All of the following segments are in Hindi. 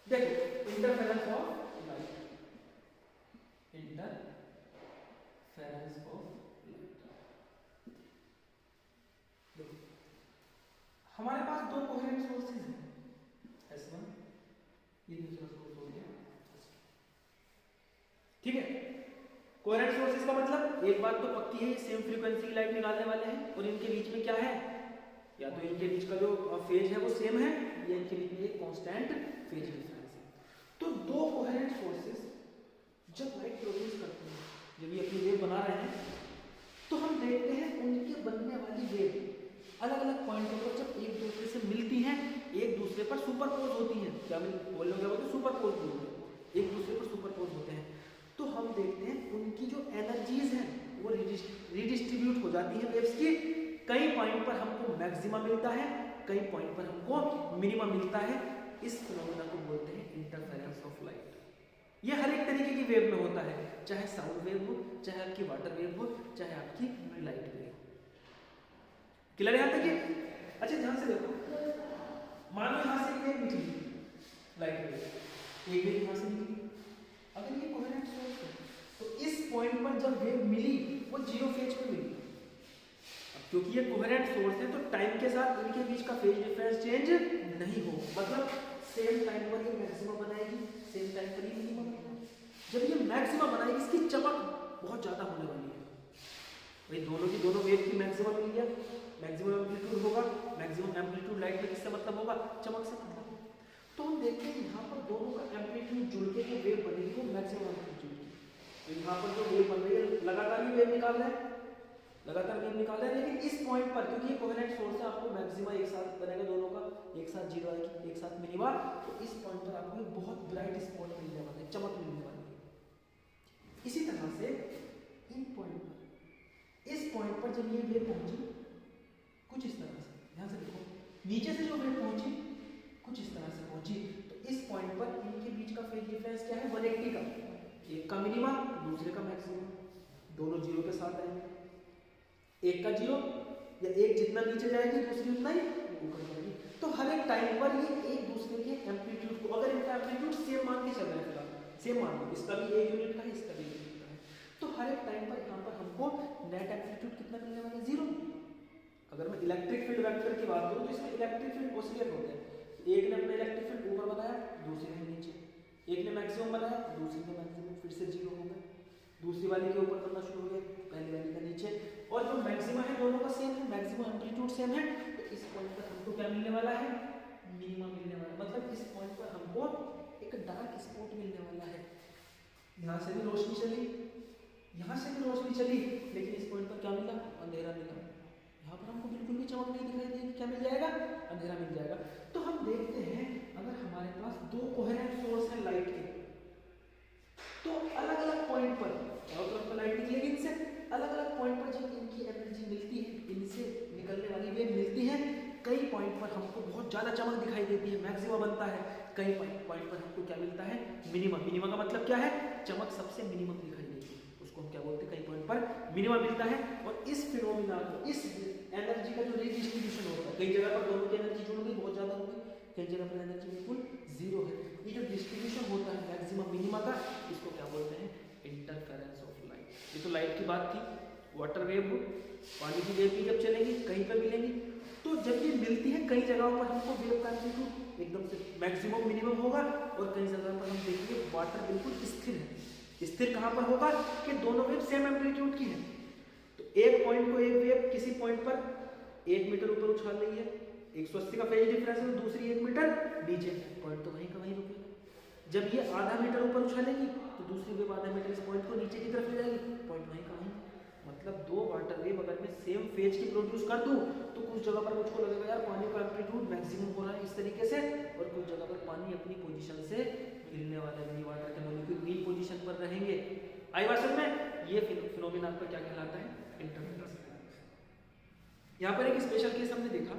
देखो interference of light, interference of light. देखो हमारे पास दो कोहेरेंट सोर्सेज हैं, S1, ये दूसरा सोर्स हो गया, ठीक है। कोहेरेंट सोर्सेज का मतलब एक बात तो पक्की है, सेम फ्रीक्वेंसी की लाइट निकालने वाले हैं, और इनके बीच में क्या है, या तो इनके बीच का जो फेज है वो सेम है, या इनके बीच में एक कांस्टेंट फेज डिफरेंस है। तो दो कोहेरेंट सोर्सेज जब लाइट प्रोड्यूस करते हैं, जब ये अपनी वेव बना रहे हैं, तो हम देखते हैं उनके बनने वाली वेव अलग अलग पॉइंटों पर जब एक दूसरे से मिलती हैं, एक दूसरे पर सुपरपोज होती हैं, क्या बोल रहे हो, सुपरपोज बोलते हैं, एक दूसरे पर सुपरपोज होते हैं, तो हम देखते हैं उनकी जो एनर्जीज हैं वो रिडिस्ट्रीब्यूट हो जाती है वेव्स की। कई पॉइंट पर हमको मैक्सिमा मिलता है, कई पॉइंट पर हमको मिनिमा मिलता है। इस फिनोमेना को बोलते हैं इंटरफेरेंस ऑफ लाइट। ये हर एक तरीके की वेव में होता है, चाहे साउंड वेव हो, चाहे आपकी वाटर वेव हो, चाहे आपकी लाइट वेव हो। क्लियर यहां तक ये? अच्छा ध्यान से देखो, मानो यहां से एक वेव निकली, लाइट वेव, एक वेव यहां से निकली, अगर ये कोहेरेंट सोर्स है तो इस पॉइंट पर जब वेव मिली वो जीरो फेज पे मिली। अब क्योंकि ये कोहेरेंट सोर्स है तो टाइम के साथ इनके बीच का फेज डिफरेंस चेंज नहीं हो, मतलब सेम टाइम पर ये मैक्सिमम बनाएगी, सेम टाइम पर ये मिनिमम बनाएगी। जब ये मैक्सिमम बनाएगी इसकी चमक बहुत ज्यादा होने वाली है। भाई दोनों की दोनों वेव की मैक्सिमम मिल गया, मैक्सिमम एम्पलीट्यूड होगा, मैक्सिमम एम्पलीट्यूड लाइट में किससे मतलब होगा, चमक से मतलब। तो हम देखते हैं यहाँ पर दोनों का एम्पलीट्यूड जुड़ के जो वेव बनेगी वो मैक्सिमम एम्पलीट्यूड की। तो यहाँ पर जो वेव बन रही है लगातार ही वेव निकाल रहा है, लगातार वेव निकाल रहा है, लेकिन इस पॉइंट पर क्योंकि ये कोहेरेंट सोर्स है आपको मैक्सिमा एक साथ बनेगा, दोनों का एक साथ जीरो आएगी, एक साथ मिनिमा, तो इस पॉइंट पर आपको एक बहुत ब्राइट स्पॉट मिलने वाला है, चमक मिलने वाली है। इसी तरह से इन पॉइंट पर, इस पॉइंट पर जब ये वेव पहुंची कुछ इस तरह से, ध्यान से देखो, नीचे से जो वेव पहुंची कुछ इस तरह से पहुंची, तो इस पॉइंट पर इनके बीच का फेज डिफरेंस क्या है, 180 का, एक का मिनिमा दूसरे का मैक्सिमम, दोनों जीरो के साथ आएंगे, एक का जीरो या एक जितना नीचे जाएगी दूसरी उतना ही ऊपर जाएगी। तो हर एक टाइम पर ये एक दूसरे के एम्पलीट्यूड को, अगर इनका एम्पलीट्यूड सेम मान के चल रहा है, फिलहाल सेम मान लो, इसका भी 1 यूनिट का है, इसका भी 1 यूनिट का है, तो हर एक टाइम पर यहाँ पर हमको नेट एम्पलीट्यूड कितना मिलने वाला है, 0। अगर मैं इलेक्ट्रिक फील्ड वेक्टर की बात करूँ तो इसमें इलेक्ट्रिक फील्ड ऑसिलेट होते हैं, एक ने अपना इलेक्ट्रिक फील्ड ऊपर बनाया, दूसरे ने नीचे, एक ने मैक्सिमम बनाया, दूसरे ने मैक्सिमम, फिर से जीरो हो गया, दूसरी वाली के ऊपर बनना शुरू हो गया, पहली वाली का नीचे, और जो मैक्सिमा है दोनों का सेम है, मैक्सिमम एम्पलीट्यूड सेम है, तो इस पॉइंट पर हमको क्या मिलने वाला है, मिनिमा मिलने वाला है। मतलब इस पॉइंट पर हमको एक डार्क स्पॉट मिलने वाला है। यहाँ से भी रोशनी चली, यहाँ से भी रोशनी चली, लेकिन इस पॉइंट पर क्या मिला, अंधेरा मिला। यहाँ पर हमको बिल्कुल भी चमक नहीं दिखाई देगी, क्या मिल जाएगा, अंधेरा मिल जाएगा। तो हम देखते हैं अगर हमारे पास दो कोहेरेंट सोर्स है लाइट के, तो अलग अलग पॉइंट पर चारों तरफ पर लाइट निकलेगी, इनसे अलग अलग पॉइंट पर जब इनकी एनर्जी मिलती है, इनसे निकलने वाली वेव मिलती है, कई पॉइंट पर हमको बहुत ज्यादा चमक दिखाई देती है, मैक्सिमा बनता है, कई पॉइंट पर हमको क्या मिलता है, मिनिमम। मिनिमम का मतलब क्या है, चमक सबसे मिनिमम दिखाई देती है, उसको हम क्या बोलते हैं, कई पॉइंट पर मिनिमम मिलता है। और इस फिनोमिना को, इस एनर्जी का जो रिडिस्ट्रीब्यूशन होता है, कई जगह पर दोनों की एनर्जी जुड़ गई, बहुत ज्यादा हो गई, कई जगह पर एनर्जी बिल्कुल जीरो है। ये जो डिस्ट्रीब्यूशन होता है मैक्सिमम मिनिमा का, इसको क्या बोलते हैं, इंटरफेरेंस ऑफ लाइट। ये तो लाइट की बात थी, वाटर वेव हो, पानी की वेव भी जब चलेगी कहीं पर मिलेंगी, तो जब ये मिलती है कई जगहों पर हमको वेव का एम्पलीट्यूड एकदम से मैक्सिमम मिनिमम होगा, और कई जगह पर हम देखेंगे वाटर बिल्कुल स्थिर है। स्थिर कहाँ पर होगा कि दोनों वेव सेम एम्पलीट्यूड की है, तो एक पॉइंट को एक वेव किसी पॉइंट पर 1 मीटर ऊपर उछाल रही है, 180 का फेज डिफरेंस है, तो दूसरी 1 मीटर नीचे, पॉइंट तो वहीं का वहीं रुकेगा। जब ये आधा मीटर ऊपर उछालेगी तो दूसरी वेव आधा मीटर इस पॉइंट को नीचे की तरफ ले जाएगी, पॉइंट वहीं का वहीं। मतलब दो वाटर वेव अगर मैं सेम फेज की प्रोड्यूस कर दूं तो कुछ जगह पर मुझको लगेगा यार पानी का एम्पलीट्यूड मैक्सिमम हो रहा है इस तरीके से, और कुछ जगह पर पानी अपनी पोजीशन से हिलने वाला है, वाटर के मॉलिक्यूल मीन पोजीशन पर रहेंगे। आई बात समझ में? ये फिनोमेना आपका क्या कहलाता है, इंटरफेरेंस। यहाँ पर एक स्पेशल केस हमने देखा,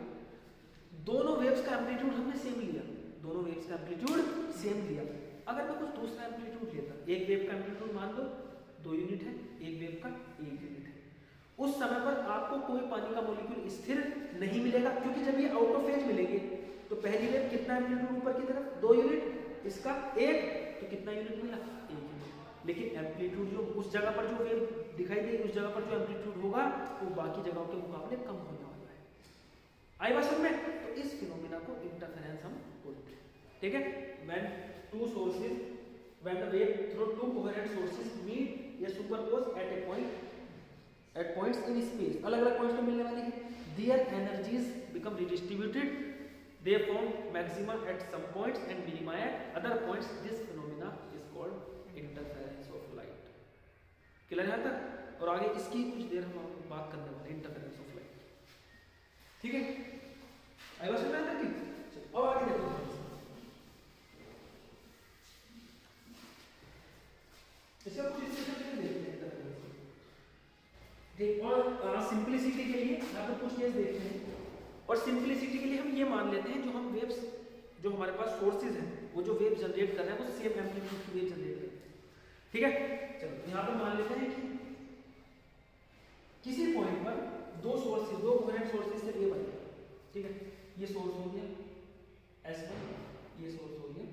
दोनों वेव्स का एम्पलीट्यूड हमने सेम लिया, दोनों वेव्स का एम्पलीट्यूड सेम लिया। अगर मैं कुछ दूसरा एम्पलीट्यूड लेता, एक वेव का एम्पलीट्यूड मान लो 2 यूनिट है, एक वेव का 1 यूनिट है, उस समय पर आपको कोई पानी का मॉलिक्यूल स्थिर नहीं मिलेगा, क्योंकि जब ये आउट ऑफ फेज मिलेंगे तो पहली वेव कितना एम्पलीट्यूड ऊपर की तरफ, 2 यूनिट, इसका 1, तो कितना यूनिट मिला? 1 यूनिट। लेकिन एम्पलीट्यूड जो उस जगह पर जो वेव दिखाई देगी, उस जगह पर जो एम्पलीट्यूड होगा वो बाकी जगहों के मुकाबले कम होने वाला है। आई बात समझ में? तो इस फिनोमिना को इंटरफेरेंस हम बोलते हैं। ठीक है, when two sources, when the wave through two coherent sources meet या superpose at a point, at points in space, अलग अलग पॉइंट्स पे मिलने वाले हैं, their energies become redistributed, they form maximum at some points and minima at other points. This phenomena is called interference of light. Clear है तक? और आगे इसकी कुछ देर हम बात करने वाले इंटरफेरेंस ऑफ लाइट। ठीक है, आई बात समझ में आता है? अब आगे देखो, इसका कुछ इस तरह से देखते हैं इंटरफेरेंस। ठीक, और सिंपलिसिटी के लिए यहाँ पर कुछ केस देखते हैं, और सिंपलिसिटी के लिए हम ये मान लेते हैं जो हम वेव्स, जो हमारे पास सोर्सेज हैं, वो जो वेव जनरेट कर रहे हैं वो सेम एम्पलीट्यूड की वेव जनरेट कर रहे हैं। ठीक है, चलो यहाँ पर मान लेते हैं कि किसी पॉइंट पर दो सोर्सेज, दो कोहेरेंट सोर्सेज से वेव आई। ठीक है, ये सोर्स हो गया S1, ये सोर्स हो गया।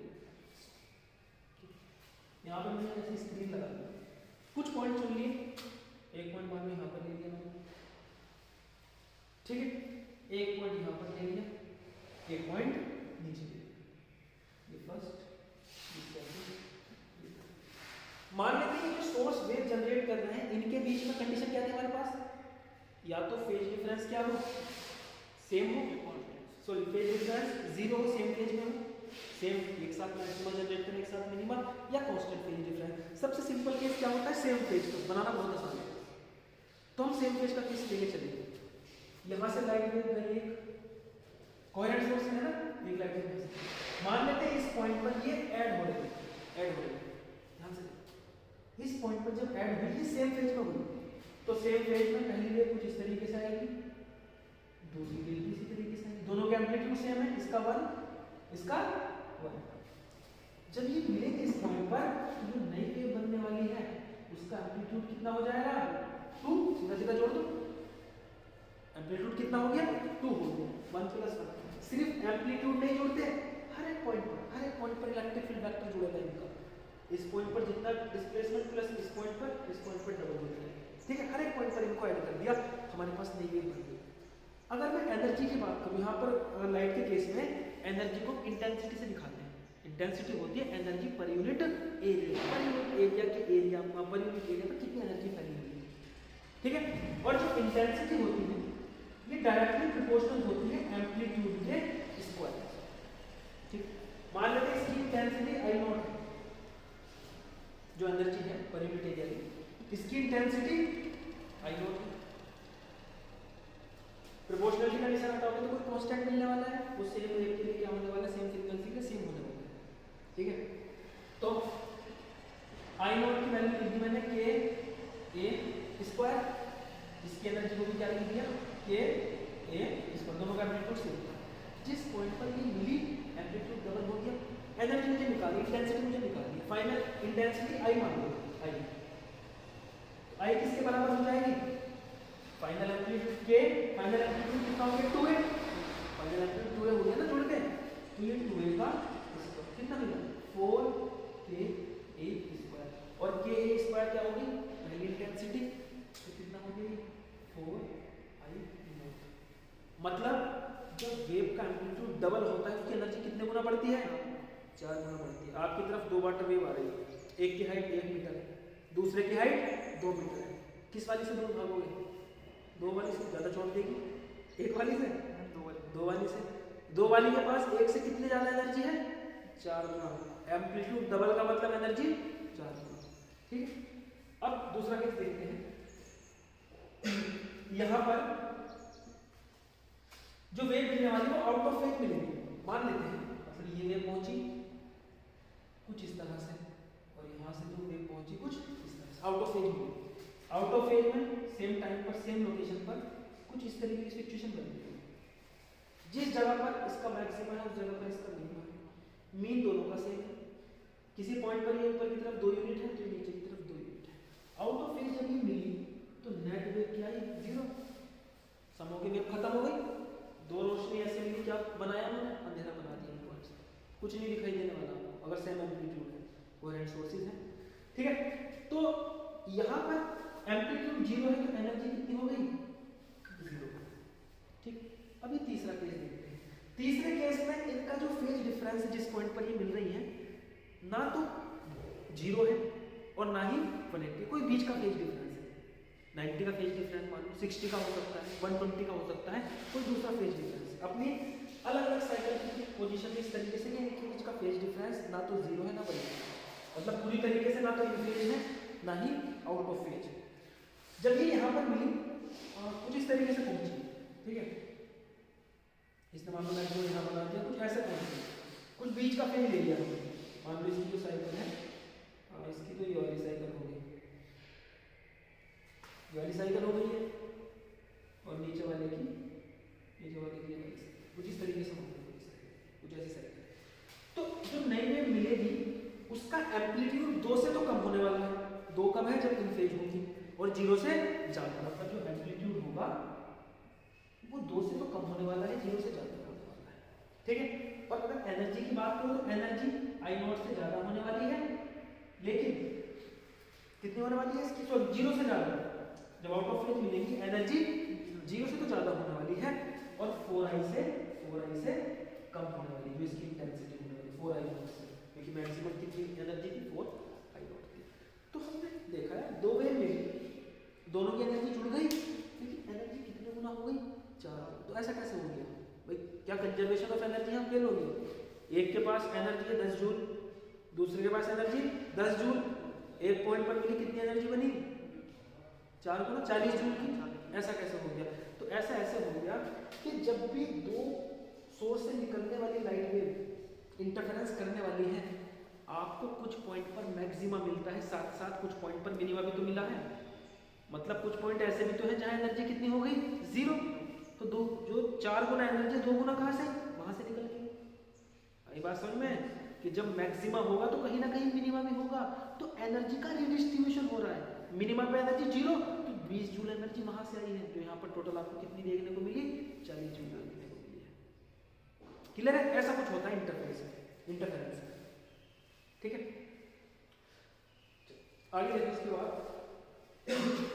यहाँ पर मैंने ऐसी स्क्रीन लगा दी, कुछ पॉइंट चुन लिए, एक पॉइंट मान लो यहाँ पर ले लिया मैंने। ठीक है, एक पॉइंट यहाँ पर ले लिया, एक पॉइंट नीचे ले लिया, ये फर्स्ट, ये सेकंड। मान लेते हैं कि जो सोर्स वेव जनरेट कर रहे हैं, इनके बीच में कंडीशन क्या थी हमारे पास? या तो फेज डिफरेंस क्या हो, सेम हो, सॉरी फेज डिफरेंस 0 हो, सेम फेज में हो, सेम एक साथ मैक्सिमम जनरेट करें, एक साथ मिनिमम, या कांस्टेंट फेज डिफरेंस। सबसे सिंपल केस क्या होता है? सेम फेज को बनाना बहुत आसान है, तो हम सेम फेज का केस लेके चलेंगे। यहाँ से लाइट वेव गई, एक कोहेरेंट सोर्स है ना, एक लाइट वेव, मान लेते हैं इस पॉइंट पर ये ऐड हो रही है, ऐड हो रही है, ध्यान से इस पॉइंट पर जब ऐड हुई, ये सेम फेज में हुई, तो सेम फेज में पहली वेव कुछ इस तरीके से आएगी, दूसरी वेव भी इसी तरीके से आएगी, दोनों के एम्पलीट्यूड सेम है, इसका 1, इसका 1। जब ये मिलेंगे इस पॉइंट पर, तो जो नई वेव बनने वाली है उसका एम्पलीट्यूड कितना हो जाएगा? 2, सीधा सीधा जोड़ दो, एम्पलीट्यूड कितना हो गया? 2 हो गया, 1 + 1। सिर्फ एम्पलीट्यूड नहीं जोड़ते, हर एक पॉइंट पर इलेक्ट्रिक फील्ड वेक्टर जुड़ेगा इनका। इस पॉइंट पर जितना डिस्प्लेसमेंट प्लस इस पॉइंट पर डबल हो जाएगा। ठीक है, हर एक पॉइंट पर इनको ऐड कर दिया, हमारे पास नई वेव बन गई। अगर मैं एनर्जी की बात करूँ, यहाँ पर लाइट के केस में एनर्जी को इंटेंसिटी से दिखाते हैं। इंटेंसिटी होती है energy per unit area, per unit area के एरिया पर यूनिट एरिया पर कितनी एनर्जी फैली हुई है। ठीक है, और जो इंटेंसिटी होती है ये डायरेक्टली प्रोपोर्शनल होती है एम्पलीट्यूड के स्क्वायर। ठीक, मान लेते हैं इसकी इंटेंसिटी I0 है, जो एनर्जी है पर यूनिट एरिया की, इसकी इंटेंसिटी I0 है। प्रोपोर्शनलिटी कंडीशन हटाओगे तो कोई कांस्टेंट मिलने वाला है, वो सेम वेव के लिए क्या होने वाला है? सेम फ्रीक्वेंसी के सेम होने वाला है। ठीक है, तो I0 की वैल्यू लिख दी मैंने K A², इसकी एनर्जी को भी क्या लिख दिया? K A, इसको दोनों का एम्पलीट्यूड सेम था। जिस पॉइंट पर ये मिली, एम्पलीट्यूड डबल हो गया, एनर्जी मुझे निकाली, इंटेंसिटी मुझे निकाली, फाइनल इंटेंसिटी I मान लो, I किसके बराबर हो जाएगी? Final amplitude K, final amplitude कितना हो गया? 2A, फाइनल एम्पलीट्यूड 2A हो गया ना जुड़ के, तो ये 2A का कितना मिला? 4KA², और KA² क्या होगी? पहली इंटेंसिटी, तो कितना हो गई? 4I0। मतलब जब वेव का एम्पलीट्यूड डबल होता है, उसकी एनर्जी कितने गुना बढ़ती है? 4 गुना बढ़ती है। आपकी तरफ 2 वाटर वेव आ रही है, एक की हाइट 1 मीटर है, दूसरे की हाइट 2 मीटर है, किस वाली से दूर भागोगे? 2 वाली से, ज्यादा छोड़ देगी, एक वाली से, 2 वाली से। 2 वाली के पास एक से कितनी ज्यादा एनर्जी है? 4 गुना। एम्पलीट्यूड डबल का मतलब एनर्जी 4 गुना। ठीक है, अब दूसरा केस देखते हैं। यहां पर जो वेव मिलने वाली है वो आउट ऑफ फेज मिलेगी। मान लेते हैं मतलब ये वेव पहुंची कुछ इस तरह से, और यहां से जो वेव पहुंची कुछ इस तरह से, आउट ऑफ फेज मिली। आउट ऑफ फेज में सेम टाइम पर सेम लोकेशन पर कुछ इस तरीके की सिचुएशन बनी है, जिस जगह पर इसका मैक्सिमम है उस जगह पर इसका मिनिमम है। मीन दोनों का सेम है, किसी पॉइंट पर ये ऊपर की तरफ 2 यूनिट है तो नीचे की तरफ 2 यूनिट है। आउट ऑफ फेज जब ये मिली तो नेट वेव क्या है? 0। समो की वेव खत्म हो गई, 2 रोशनी ऐसे मिली, क्या बनाया मैंने? अंधेरा बना दिया, कुछ नहीं दिखाई देने वाला। अगर सेम एम्पलीट्यूड है, कोहेरेंट सोर्सेज है, ठीक है। तो यहाँ पर एम्पलीट्यूड जीरो है तो एनर्जी कितनी हो गई, जीरो, ठीक। अभी तीसरा केस देखते हैं। तीसरे केस में इनका जो फेज डिफरेंस जिस पॉइंट पर ये मिल रही है ना तो जीरो है और ना ही 180, कोई बीच का फेज डिफरेंस है, 90 का फेज डिफरेंस मान लो, 60 का हो सकता है, 120 का हो सकता है, कोई दूसरा फेज डिफरेंस अपनी अलग अलग साइकिल की पोजीशन इस तरीके से कि इनके बीच का फेज डिफरेंस ना तो जीरो है ना 180, मतलब पूरी तरीके से ना तो इन फेज है ना ही आउट ऑफ फेज। जब ये यहाँ पर मिली कुछ इस तरीके से पहुंची, ठीक है, इसने मान लो मैं जो यहाँ बना दिया कुछ ऐसे पहुंची, कुछ बीच का फेज ले लिया हमने, मान लो इसकी जो साइकिल है इसकी तो ये वाली साइकिल हो गई, ये वाली साइकिल हो गई है, और नीचे वाले की कुछ इस तरीके से होगी, कुछ ऐसी साइकिल। तो जो नई वेव मिलेगी उसका एम्पलीट्यूड 2 से तो कम होने वाला है, 2 कब है जब इन फेज होगी, और 0 से ज्यादा, मतलब जो एम्पलीट्यूड होगा वो 2 से तो कम होने वाला है, 0 से ज्यादा होने वाला है, ठीक है। पर अगर एनर्जी की बात करो तो एनर्जी I0 से ज्यादा होने वाली है, लेकिन कितनी होने वाली है इसकी, तो 0 से ज्यादा, जब आउट ऑफ फेज मिलेगी एनर्जी 0 से तो ज्यादा होने वाली है, और 4I से कम होने वाली, जो इसकी इंटेंसिटी होने वाली 4I0 से, क्योंकि मैक्सिमम कितनी एनर्जी थी 4I0 थी। तो हमने देखा है दो वेव मिली, दोनों की एनर्जी जुड़ गई, लेकिन एनर्जी कितने गुना हो गई, 4। तो ऐसा कैसे हो गया भाई, क्या कंजर्वेशन ऑफ एनर्जी हम फेल हो गए? एक के पास एनर्जी है 10 जूल, दूसरे के पास एनर्जी 10 जूल, एक पॉइंट पर मिली कितनी एनर्जी बनी, 4 गुना 40 जूल की, ऐसा कैसे हो गया? तो ऐसा ऐसे हो गया कि जब भी दो सोर्स से निकलने वाली लाइट वेव इंटरफेरेंस करने वाली है, आपको कुछ पॉइंट पर मैक्सिमा मिलता है, साथ साथ कुछ पॉइंट पर मिनिमा भी तो मिला है, मतलब कुछ पॉइंट ऐसे भी तो है जहां एनर्जी कितनी हो गई, 0। तो दो जो 4 गुना एनर्जी 2 गुना कहां से, वहां से निकल गई। आई बात समझ में कि जब मैक्सिमा होगा तो कहीं ना कहीं मिनिमा भी होगा, तो एनर्जी का रिडिस्ट्रीब्यूशन हो रहा है, मिनिमा पे एनर्जी 0, तो 20 जूल एनर्जी वहां से आई है, तो यहाँ पर टोटल आपको कितनी देखने को मिली, 40 जूल देखने को मिली है। क्लियर है? ऐसा कुछ होता है इंटरफेरेंस, ठीक है। आगे देखो, उसके बाद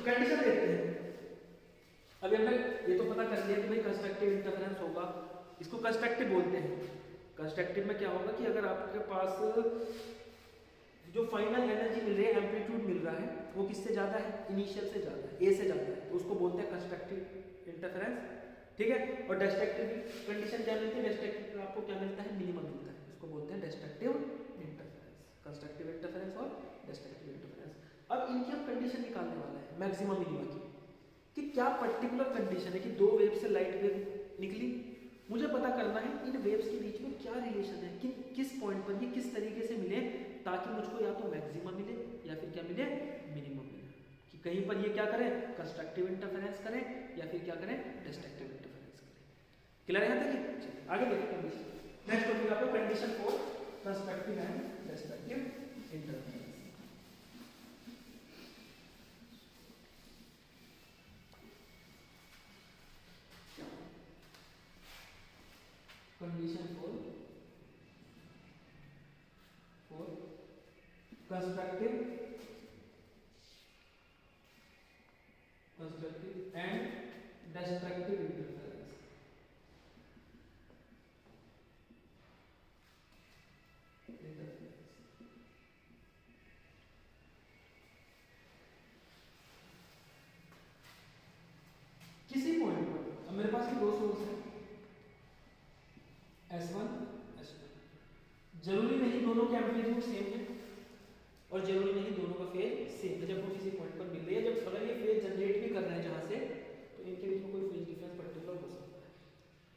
कंडीशन देखते हैं। अभी हमने ये तो पता कर लिया कि भाई कंस्ट्रक्टिव इंटरफेरेंस होगा, इसको कंस्ट्रक्टिव बोलते हैं। कंस्ट्रक्टिव में क्या होगा कि अगर आपके पास जो फाइनल एनर्जी मिल रही है, एम्पलीट्यूड मिल रहा है, वो किससे ज्यादा है, इनिशियल से ज्यादा है, ए से ज्यादा है, तो उसको बोलते हैं कंस्ट्रक्टिव इंटरफेरेंस, ठीक है। और डिस्ट्रक्टिव कंडीशन क्या मिलती है, डिस्ट्रक्टिव आपको क्या मिलता है, मिनिमम मिलता है, उसको बोलते हैं डिस्ट्रक्टिव इंटरफेरेंस, कंस्ट्रक्टिव इंटरफेरेंस और डिस्ट्रक्टिव इंटरफेरेंस। अब इनकी हम कंडीशन निकालने वाला है मैक्सिमम मिनिमा की, कि क्या पर्टिकुलर कंडीशन है कि दो वेव से लाइट वेव निकली, मुझे पता करना है इन वेव्स के बीच में क्या रिलेशन है, कि किस पॉइंट पर ये किस तरीके से मिले, ताकि मुझको या तो मैक्सिमम मिले या फिर क्या मिले, मिनिमम मिले, कि कहीं पर ये क्या करें, कंस्ट्रक्टिव इंटरफेरेंस करें या फिर क्या करें, डिस्ट्रक्टिव इंटरफेरेंस करें। क्लियर है यहाँ तक? चलिए आगे देखते हैं कंडीशन। नेक्स्ट टॉपिक आपका condition for constructive and destructive interference. Condition for constructive and destructive interference. किसी पॉइंट पर, अब मेरे पास ये दो सोर्स है S1 S2, जरूरी नहीं दोनों के एम्पलीट्यूड सेम है और जरूरी नहीं दोनों का फेज सेम है। जब वो किसी पॉइंट पर मिल रही है, जब अगर ये फेज जनरेट भी कर रहे हैं जहां से, तो इनके बीच में कोई फेज डिफरेंस पर्टिकुलर हो सकता है।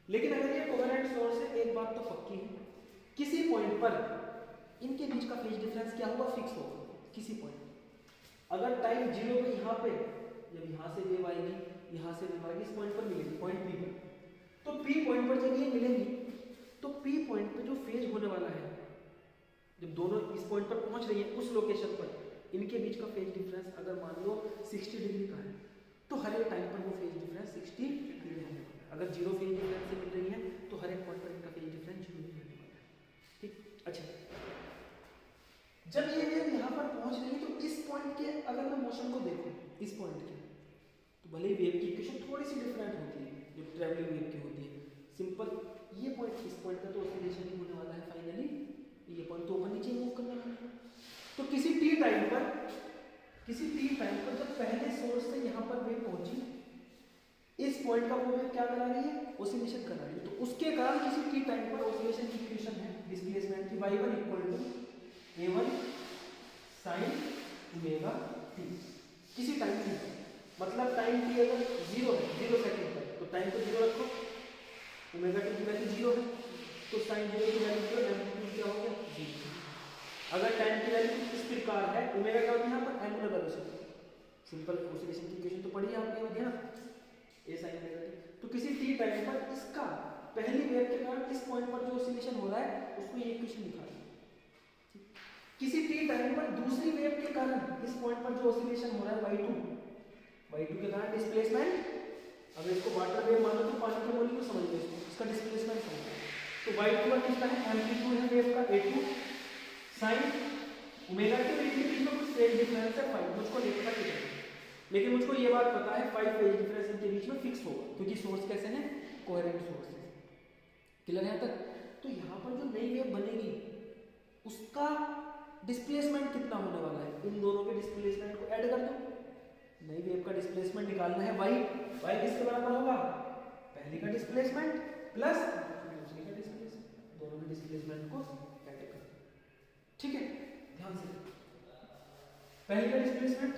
लेकिन अगर ये कोवेलेंट सोर्स है, एक बात तो पक्की है, किसी पॉइंट पर इनके बीच का फेज डिफरेंस क्या होगा, फिक्स होगा किसी पॉइंट। अगर टाइम 0 पे यहाँ पे, जब यहाँ से वेव आएगी, यहाँ से वेव आएगी, इस पॉइंट पर मिलेगी, पॉइंट P पर, तो P पॉइंट पर जब ये मिलेंगी तो P पॉइंट पे जो फेज होने वाला है, जब दोनों इस पॉइंट पर पहुंच रही है, उस लोकेशन पर इनके बीच का फेज डिफरेंस अगर मान लो 60 डिग्री का है, तो हर एक टाइम पर वो फेज डिफरेंस 60 डिग्री होने वाला है। अगर 0 फेज डिफरेंस से मिल रही है तो हर एक पॉइंट पर इनका फेज डिफरेंस 0 होने वाला है, ठीक। अच्छा, जब ये वेव यहाँ पर पहुंच रही है तो इस पॉइंट के अगर मैं मोशन को देखूं इस पॉइंट के, तो भले ही वेव की इक्वेशन थोड़ी सी डिफरेंट होती है जो ट्रैवलिंग वेव की होती है। सिंपल ये पॉइंट इस पॉइंट का तो ऑसिलेशन ही होने वाला है फाइनली, ये पॉइंट तो ऊपर नीचे मूव करने वाला है। तो किसी टी टाइम पर जब पहले सोर्स से यहाँ पर वेव पहुंची, इस पॉइंट का वो वेव क्या करा रही है, ऑसिलेशन कर रही है। तो उसके कारण किसी टी टाइम पर ऑसिलेशन की इक्वेशन है डिस्प्लेसमेंट की y1 equal to a1 sin omega t किसी टाइम t पर, मतलब टाइम t अगर 0 है 0 सेकंड पर, तो टाइम को 0 रखो, ओमेगा t की वैल्यू 0 है, तो sin 0 की वैल्यू 0, एम्पलीट्यूड क्या हो गया 0। अगर टाइम की वैल्यू इस प्रकार है, ओमेगा क्या होती है यहाँ पर एंगुलर वेलोसिटी, सिंपल ऑसिलेशन की इक्वेशन तो पढ़ी है आपने होती है ना, ए sin ओमेगा t। तो किसी t टाइम पर इसका पहली वेव के कारण इस पॉइंट पर जो ऑसिलेशन हो रहा है उसको ये इक्वेशन दिखा रही है। किसी t टाइम पर दूसरी वेव के कारण इस पॉइंट पर जो ऑसिलेशन हो रहा है y2 के कारण डिस्प्लेसमेंट, अगर इसको वाटर वेव मानो तो पानी के मॉलिक्यूल समझिए इसको, इसका डिस्प्लेसमेंट समझिए। तो y2 का कितना है, एम्पलीट्यूड है वेव का a2 sin ओमेगा t, इनके बीच में कुछ फेज डिफरेंस है 5, मुझको लिखना चाहिए, लेकिन मुझको ये बात पता है 5 फेज डिफरेंस इनके बीच में फिक्स होगा, क्योंकि सोर्स कैसे हैं, कोहेरेंट सोर्स है। क्लियर है यहाँ तक? तो यहाँ पर जो नई वेव बनेगी उसका डिस्प्लेसमेंट कितना होने वाला है, इन दोनों के डिस्प्लेसमेंट को ऐड कर दो, नई वेव का डिस्प्लेसमेंट निकालना है y किसके बराबर होगा, पहले का डिस्प्लेसमेंट प्लस दूसरे का डिस्प्लेसमेंट, दोनों के डिस्प्लेसमेंट को ऐड कर दो। ठीक है, ध्यान से, पहले का displacement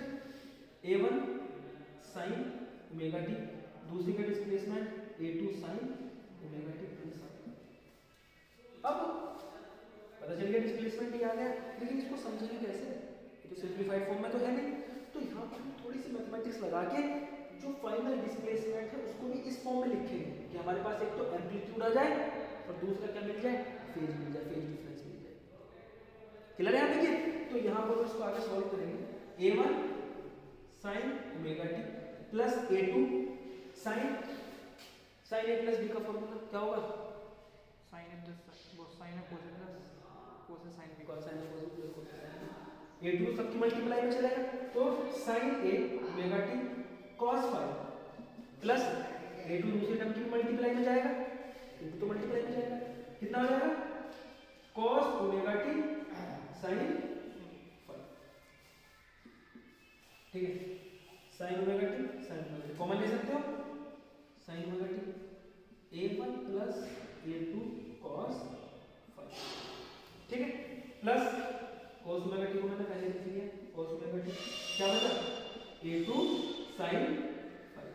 a1 sin omega t, दूसरी का displacement a2 sin omega t plus. अब पता चल गया डिस्प्लेसमेंट ही आ गया, लेकिन इसको समझेंगे कैसे, ये तो सिंपलीफाइड फॉर्म में तो है नहीं। तो यहाँ पर थोड़ी सी मैथमेटिक्स लगा के जो फाइनल डिस्प्लेसमेंट है उसको भी इस फॉर्म में लिखेंगे कि हमारे पास एक तो एम्पलीट्यूड आ जाए और दूसरा क्या मिल जाए, फेज मिल जाए, फेज डिफरेंस मिल जाए। क्लियर है यहाँ देखिए, तो यहाँ पर इसको आगे सॉल्व करेंगे, a1 sin omega t plus a2 sin a plus b का फॉर्मूला क्या होगा, sin a plus sin a cos a plus cos a sin b, cos sin a cos b plus cos sin b, a2 सबकी मल्टीप्लाई में चलेगा, तो sin a omega t cos phi plus a2 दूसरी टर्म की मल्टीप्लाई में जाएगा, a2 तो मल्टीप्लाई में जाएगा, कितना हो जाएगा cos omega t sin phi। ठीक है, sin omega t sin omega t common ले सकते हो, sin omega t a1 plus a2 cos phi, ठीक है, प्लस cos ओमेगा t को मैंने पहले लिख लिया, cos ओमेगा t क्या बचा a2 sin phi,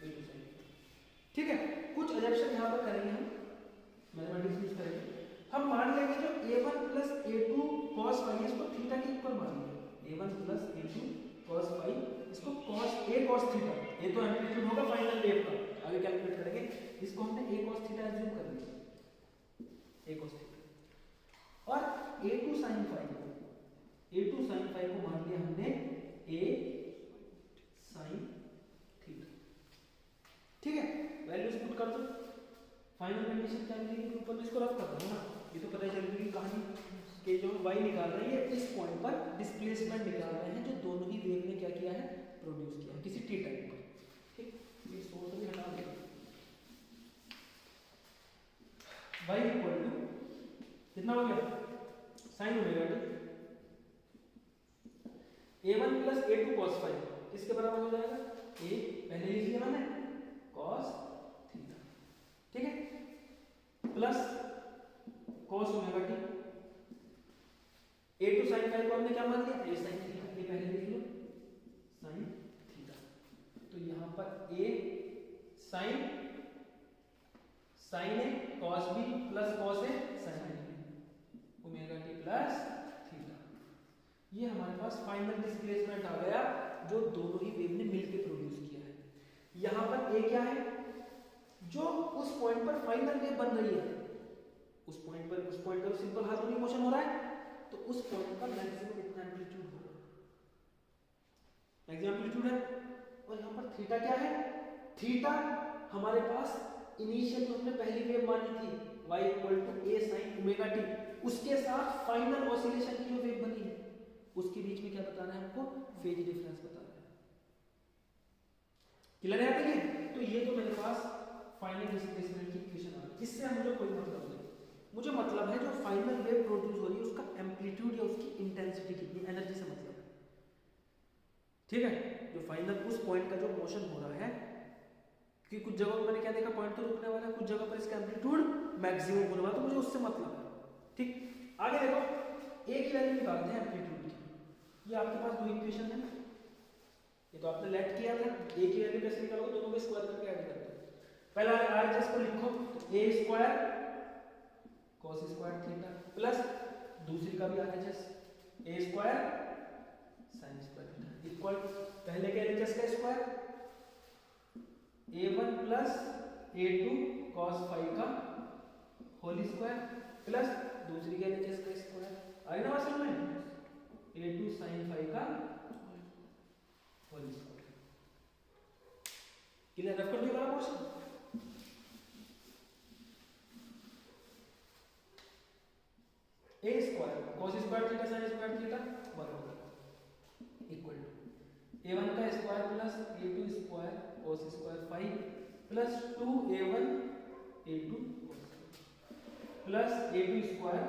a2 sin, ठीक है। कुछ एजम्पशन यहाँ पर करेंगे हम, मैथमेटिक्स यूज करेंगे, हम मान लेंगे जो a1 plus a2 cos phi इसको थीटा के इक्वल मान लेंगे, a1 plus a2 cos phi इसको cos a cos थीटा, ये तो एम्पलीट्यूड होगा फाइनल वेव का, आगे कैलकुलेट करेंगे, इसको हमने a cos थीटा एज्यूम कर लिया, a cos थीटा, और a2 sin phi को मान लिया हमने a sin थीटा। ठीक है, वैल्यूज पुट कर दो, फाइनल कंडीशन क्या मिलेगी, ऊपर में इसको रफ कर दो ना, ये तो पता ही चल गई कहानी कि जो y निकाल रही है इस पॉइंट पर डिस्प्लेसमेंट निकाल रहे हैं जो दोनों ही वेव ने क्या किया है, प्रोड्यूस किया है किसी t टाइम पर। ठीक, ये सोर्स भी हटा देंगे, y इक्वल टू कितना हो गया sin omega t a1 plus a2 cos phi किसके बराबर हो जाएगा, a पहले लिख लिया मैंने cos थीटा, ठीक है, plus cos omega t, a2 sin phi को हमने क्या मान लिया, a sin थीटा, ये पहले लिख लो sin थीटा, तो यहाँ पर a sin a cos b plus cos a sin omega t plus theta, ये हमारे पास फाइनल डिस्प्लेसमेंट आ गया जो दोनों ही वेव ने मिलकर प्रोड्यूस किया है। यहाँ पर a क्या है, जो उस पॉइंट पर फाइनल वेव बन रही है, उस पॉइंट पर सिंपल हार्मोनिक मोशन हो रहा है, तो उस पॉइंट पर मैक्सिमम इतना एम्पलीट्यूड होगा, मैक्सिमम एम्पलीट्यूड है, और यहाँ पर थीटा क्या है, थीटा हमारे पास इनिशियल जो हमने पहली वेव मानी थी y equal to a sin omega t, उसके साथ फाइनल ऑसिलेशन की जो वेव बनी उसके बीच में क्या बताना है हमको, फेज डिफरेंस बताना है। क्लियर है ये? तो ये तो मेरे पास फाइनल डिस्प्लेसमेंट की इक्वेशन आ गई। इससे मुझे कोई मतलब नहीं, मुझे मतलब है जो फाइनल वेव प्रोड्यूस हो रही है उसका एम्पलीट्यूड या उसकी इंटेंसिटी कितनी, एनर्जी से मतलब है। ठीक है, जो फाइनल उस पॉइंट का जो मोशन हो रहा है, कि कुछ जगह मैंने क्या देखा, पॉइंट तो रुकने वाला है, कुछ जगह पर इसका एम्पलीट्यूड मैक्सिमम होने वाला, तो मुझे उससे मतलब है। ठीक, आगे देखो, ए की वैल्यू निकालते हैं एम्पलीट्यूड की। ये आपके पास दो इक्वेशन है ना, ये तो आपने लेट किया था। ए की वैल्यू कैसे निकालोगे, दोनों को स्क्वायर करके ऐड कर दो। पहला आरएचएस को लिखो, a square cos square theta plus दूसरी का भी RHS a square sin square theta equal पहले के एलएचएस का square a1 plus a2 cos phi का होल स्क्वायर प्लस दूसरी के एलएचएस का स्क्वायर। आई ना समझ में, a2 sin फाई का होल स्क्वायर। क्लियर? रफ कर दिया वाला question. A square cos square theta sin square theta बराबर इक्वल टू a1 का square plus a2 square cos square phi plus 2a1 a2 cos plus a2 square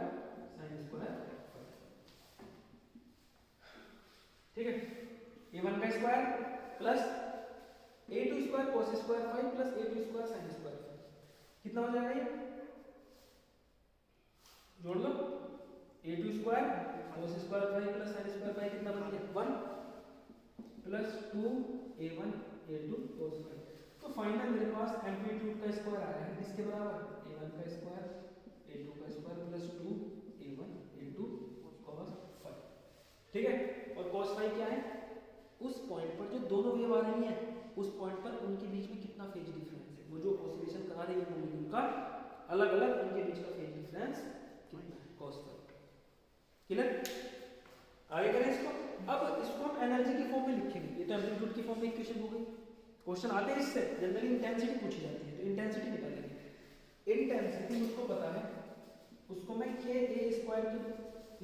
sin square. ठीक है, a1 का square plus a2 square cos square phi plus a2 square sin square phi कितना हो जाएगा, ये जोड़ लो, a2 square cos square phi plus sin square phi कितना बन गया 1 plus 2a1 a2 cos phi. तो फाइनल मेरे पास एम्पलीट्यूड का स्क्वायर आ रहा है इसके बराबर a1 का स्क्वायर a2 का square plus 2a1 a2 cos phi. ठीक है, और cos फाई क्या है, उस पॉइंट पर जो दोनों वेव आ रही है उस पॉइंट पर उनके बीच में कितना फेज डिफरेंस है, वो जो ऑसिलेशन करा रही है मॉलिक्यूल का अलग अलग उनके बीच का फेज डिफरेंस कितना है, cos फाई। क्लियर? आगे करें इसको। अब इसको हम एनर्जी की फॉर्म में लिखेंगे, ये तो एम्पलीट्यूड की फॉर्म में इक्वेशन हो गई। क्वेश्चन आते हैं इससे, जनरली इंटेंसिटी पूछी जाती है, तो इंटेंसिटी निकालेंगे। इंटेंसिटी मुझको पता है, उसको मैं k a स्क्वायर की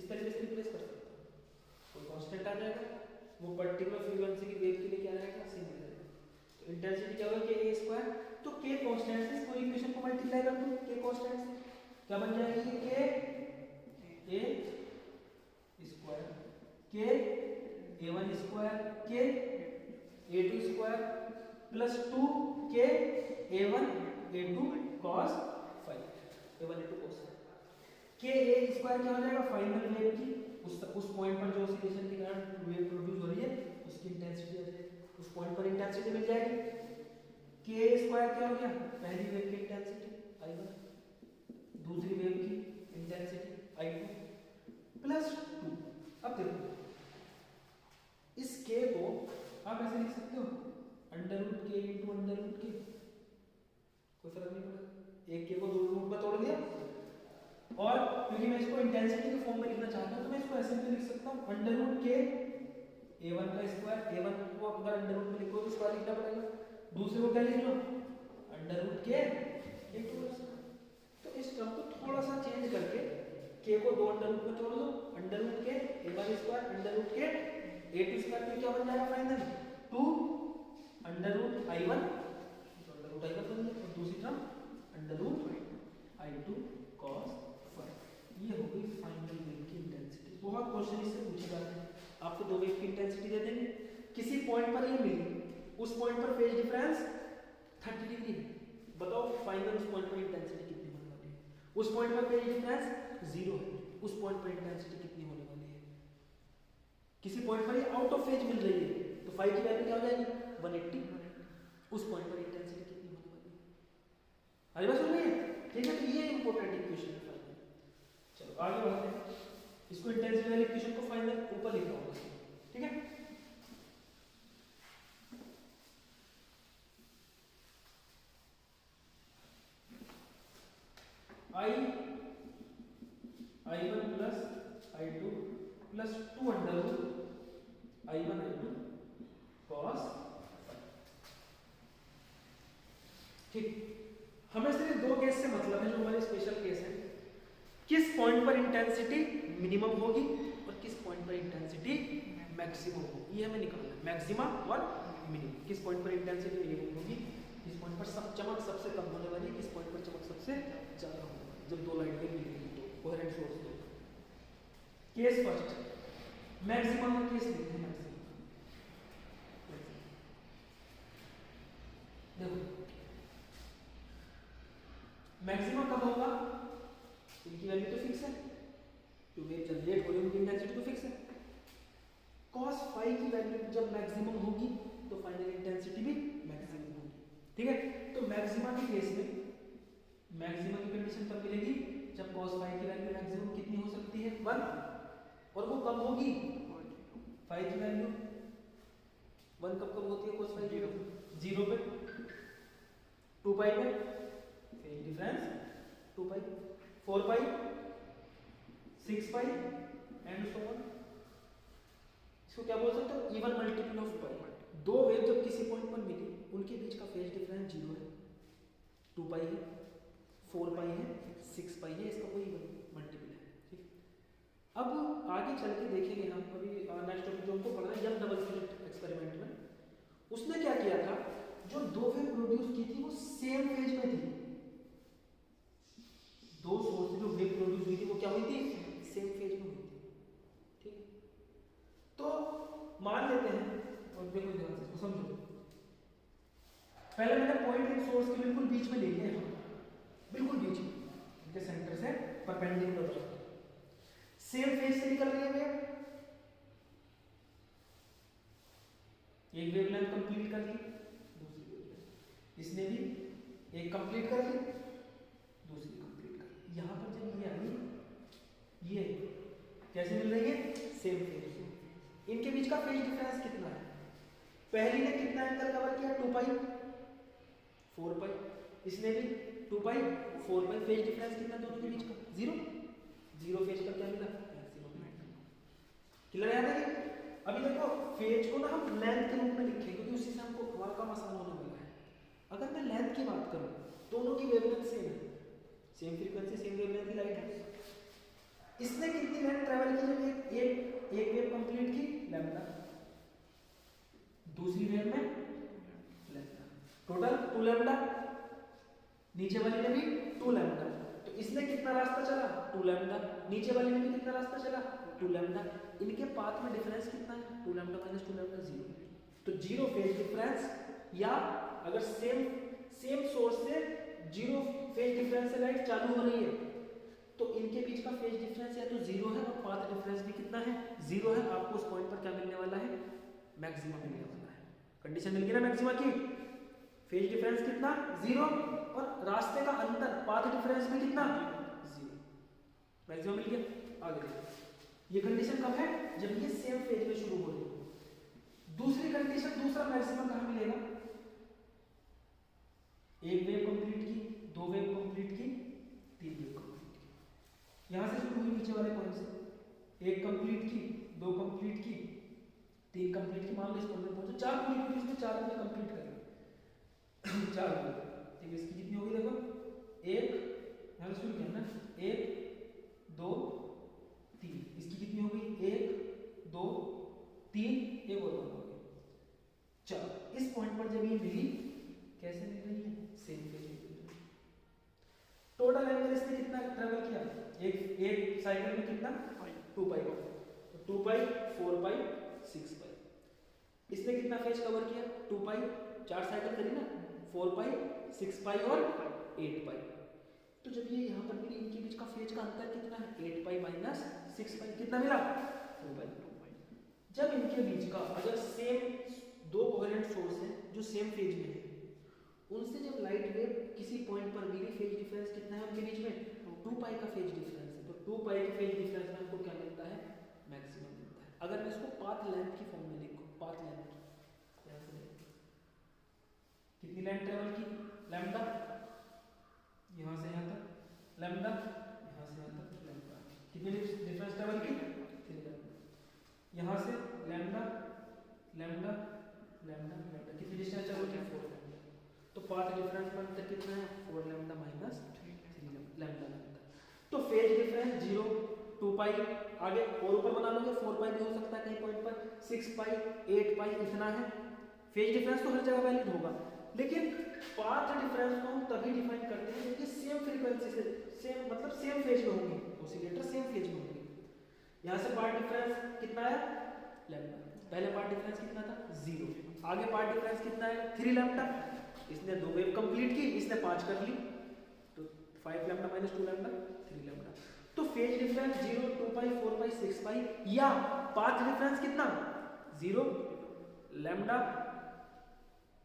इस तरीके से रिप्लेस कर सकता हूं, कोई कांस्टेंट आ जाएगा, वो पर्टिकुलर फ्रीक्वेंसी की वेव के लिए क्या रहेगा, सेम रहेगा। तो इंटेंसिटी क्या होगा, k a स्क्वायर। तो k कांस्टेंट से इस पूरी इक्वेशन को मल्टीप्लाई कर दूं, k कांस्टेंट से क्या बन जाएगी, k a square k a1 square k a2 square plus 2 k a1 a2 cos phi a1 a2 cos k a square क्या हो जाएगा, फाइनल वेव की उस पॉइंट पर जो ऑसिलेशन के कारण वेव प्रोड्यूस हो रही है उसकी इंटेंसिटी आ जाएगी, उस पॉइंट पर इंटेंसिटी मिल जाएगी। k स्क्वायर क्या हो गया, पहली वेव की इंटेंसिटी i1, दूसरी वेव की इंटेंसिटी i2 प्लस 2। अब देखो इस k को आप ऐसे लिख सकते हो under root k into under root k, कोई फर्क नहीं पड़ेगा, एक k को दो रूट में तोड़ दिया। और क्योंकि मैं इसको इंटेंसिटी के फॉर्म में लिखना चाहता हूं तो मैं इसको ऐसे भी लिख सकता हूं अंडर रूट k a1 का स्क्वायर, a1 को अगर अंडर रूट में लिखो तो स्क्वायर लिखना पड़ेगा, दूसरे को क्या लिख लो अंडर रूट k a2। तो इस टर्म को थोड़ा सा चेंज करके k को दो अंडर रूट में तोड़ दो, under root k a1 square under root k a2 square में क्या बन जाएगा final 2 under root i1, under root i1 बन गया, और दूसरी term under root i2 cos phi. ये हो गई फाइनल वेव की इंटेंसिटी। बहुत क्वेश्चन इससे पूछे जाते हैं, आपको दो वेव की इंटेंसिटी दे देंगे, किसी पॉइंट पर ये मिली, उस पॉइंट पर फेज डिफरेंस 30 डिग्री, बताओ फाइनल उस पॉइंट पर इंटेंसिटी कितनी होने वाली है, उस पॉइंट पर फेज डिफरेंस 0 है, उस पॉइंट पर इंटेंसिटी कितनी होने वाली है। किसी पॉइंट पर ये आउट ऑफ फेज मिल रही है तो फाई की वैल्यू क्या हो जाएगी 180, उस पॉइंट पर इंटेंसिटी कितनी होने वाली है। अरे बात सुन रही है? ठीक है, तो ये इंपॉर्टेंट इक्वेशन है फाइनल। चलो आगे बढ़ते हैं, इसको इंटेंसिटी वाली इक्वेशन को फाइनल ऊपर लिखा होगा, ठीक है। i1 plus i2 plus 2 under root i1 i2 cos। ठीक, हमें सिर्फ दो केस से मतलब है जो हमारे स्पेशल केस है, किस पॉइंट पर इंटेंसिटी मिनिमम होगी और किस पॉइंट पॉइंट पर इंटेंसिटी मैक्सिमम होगी, ये हमें निकालना है, मैक्सिमम और मिनिमम। किस पॉइंट पर इंटेंसिटी मिनिमम होगी, किस पॉइंट पर चमक सबसे कम होने वाली है, किस पॉइंट पर चमक सबसे ज़्यादा होने वाली है, जब दो लाइट वेव मिलेंगी तो कोहेरेंट सोर्स दो। केस फर्स्ट मैक्सिमम में केस लिखते हैं, देखो मैक्सिमम कब होगा, इनकी वैल्यू तो फिक्स है, जो वेव जनरेट हो रही है उनकी इंटेंसिटी तो फिक्स है। cos फाई की वैल्यू जब मैक्सिमम होगी तो फाइनल इंटेंसिटी भी मैक्सिमम होगी, ठीक है। तो मैक्सिमा के केस में मैक्सिमा की कंडीशन तब मिलेगी जब cos फाई की वैल्यू मैक्सिमम कितनी हो सकती है 1, और वो कब होगी, फाई की वैल्यू 1 कब कब होती है, cos फाई की 0 पे, 2 पाई पे, phase difference 2 pi, 4 pi, 6 pi and so on. इसको क्या बोल सकते हो, इवन मल्टीपल ऑफ पाई। दो वेव जब किसी पॉइंट पर मिली उनके बीच का फेज डिफरेंस 0 है, 2 पाई है, 4 पाई है, 6 पाई है, इसका कोई इवन मल्टीपल है, ठीक। अब आगे चल के देखेंगे हम, अभी नेक्स्ट टॉपिक जो हमको पढ़ना है यंग डबल स्लिट एक्सपेरिमेंट में, उसने क्या किया था, जो दो वेव प्रोड्यूस की थी वो सेम फेज में थी, दो सोर्स से जो वेव प्रोड्यूस हुई थी वो क्या हुई थी, सेम फेज में हुई थी, ठीक। तो मान लेते हैं, और देखो ध्यान से इसको समझो, पहले मैंने पॉइंट इन सोर्स के बिल्कुल बीच में ले लिया है, बिल्कुल बीच में, इनके सेंटर से परपेंडिकुलर, सेम फेज से निकल रही है वेव, एक वेवलेंथ कंप्लीट कर ली, दूसरी वेवलेंथ इसने भी एक कंप्लीट कर ली, दूसरी कंप्लीट कर ली। यहां पर जब ये आई, ये कैसे मिल रही है, सेम फेज। इनके बीच का फेज डिफरेंस कितना है, पहली ने कितना एंगल कवर किया, 2 पाई, 4 पाई, इसने भी 2 पाई, 4 पाई, फेज डिफरेंस कितना दोनों के बीच का, 0, 0 फेज का क्या मिला, मैक्सिमम। क्लियर है ना। अभी देखो फेज को ना हम लेंथ के रूप में लिखेंगे क्योंकि उसी से हमको हमारा काम आसान होने वाला है। अगर मैं लेंथ की बात करूं, दोनों की वेवलेंथ सेम है, सेम फ्रीक्वेंसी सेम वेवलेंथ की लाइट है, इसने कितनी लेंथ ट्रैवल की, जब एक वेव कंप्लीट की लैम्डा, दूसरी वेव में लैम्डा, टोटल 2 लैम्डा, नीचे वाली ने भी 2 लैम्डा, तो इसने कितना रास्ता चला, 2 लैम्डा, नीचे वाली ने भी कितना रास्ता चला, 2 लैम्डा, इनके पाथ में डिफरेंस कितना है, 2 लैम्डा माइनस 2 लैम्डा 0, तो 0 फेज डिफरेंस, या अगर सेम सोर्स से 0 फेज डिफरेंस से लाइट चालू हो रही है तो इनके बीच का फेज डिफरेंस या तो 0 है और पाथ डिफरेंस भी कितना है, 0 है। आपको उस पॉइंट पर क्या मिलने वाला है, मैक्सिमा मिलने वाला है। कंडीशन मिल गई ना मैक्सिमा की, फेज डिफरेंस कितना, 0, और रास्ते का अंतर पाथ डिफरेंस भी कितना, 0, मैक्सिमा मिल गया। आगे देखो ये कंडीशन कब है, जब ये सेम फेज में शुरू हो रही है। दूसरी कंडीशन, दूसरा मैक्सिमा कहां मिलेगा, एक वेव कंप्लीट की, 2 वेव कंप्लीट की, 3 वेव कंप्लीट की, यहां से शुरू हुई नीचे वाले पॉइंट से, एक कंप्लीट की, 2 कंप्लीट की, 3 कंप्लीट की, मान लो इस पॉइंट पे पहुंचे, 4 पूरी पूरी इसमें 4 में कंप्लीट कर ली 4 वेव, ठीक है। इसकी कितनी होगी देखो, एक यहां से शुरू किया ना, 1 2 3, इसकी कितनी हो गई, 1 2 3, एक और हो गई 4। इस पॉइंट पर जब ये मिली, कैसे मिल रही है, सेम फेज में। टोटल एंगल इसने कितना ट्रेवल किया, एक साइकिल में कितना, 2 पाई, तो 2 पाई, 4 पाई, 6 पाई, इसने कितना फेज कवर किया, 2 पाई, 4 साइकिल करी ना, 4 पाई, 6 पाई और 8 पाई। तो जब ये यहाँ पर मिली, इनके बीच का फेज का अंतर कितना है, 8 पाई माइनस 6 पाई, कितना मिला, 2 पाई। जब इनके बीच का अगर सेम 2 कोहेरेंट सोर्स है जो सेम फेज में है, उनसे जब लाइट वेव किसी पॉइंट पर मिली, फेज डिफरेंस कितना है उनके बीच में, 2 पाई का फेज डिफरेंस है, तो 2 पाई के फेज डिफरेंस में हमको क्या मिलता है, मैक्सिमम मिलता है। अगर मैं इसको पाथ लेंथ की फॉर्म में लिखूं, पाथ लेंथ कितनी लेंथ ट्रेवल की, लैम्डा, यहां से यहां तक, लैम्डा, यहां से यहां तक, लैम्डा, कितनी डिफरेंस ट्रेवल की, 3 लैम्डा, यहां से लैम्डा लैम्डा लैम्डा लैम्डा, कितनी डिस्टेंस ट्रेवल की, 4 लैम्डा, तो पाथ डिफरेंस में अंतर कितना है, 4 लैम्डा माइनस 3 लैम्डा लैम्डा। तो फेज डिफरेंस 0, 2 पाई, आगे और ऊपर बना लोगे 4 पाई भी हो सकता है कहीं पॉइंट पर, 6 पाई, 8 पाई, इतना है। फेज डिफरेंस तो हर जगह वैलिड होगा, लेकिन पाथ डिफरेंस को हम तभी डिफाइन करते हैं जब ये सेम फ्रीक्वेंसी से सेम मतलब सेम फेज में होंगे, ऑसिलेटर सेम फेज में होंगे। यहाँ से पाथ डिफरेंस कितना है लैम्डा, पहले पाथ डिफरेंस कितना था 0, आगे पाथ डिफरेंस कितना है 3 लैम्डा, इसने 2 वेव कंप्लीट की, इसने 5 कर ली, तो 5 लैम्डा माइनस 2 लैम्डा 3 लैम्डा। तो फेज डिफरेंस 0, 2 पाई, 4 पाई, 6 पाई, या पाथ डिफरेंस कितना 0 लैम्डा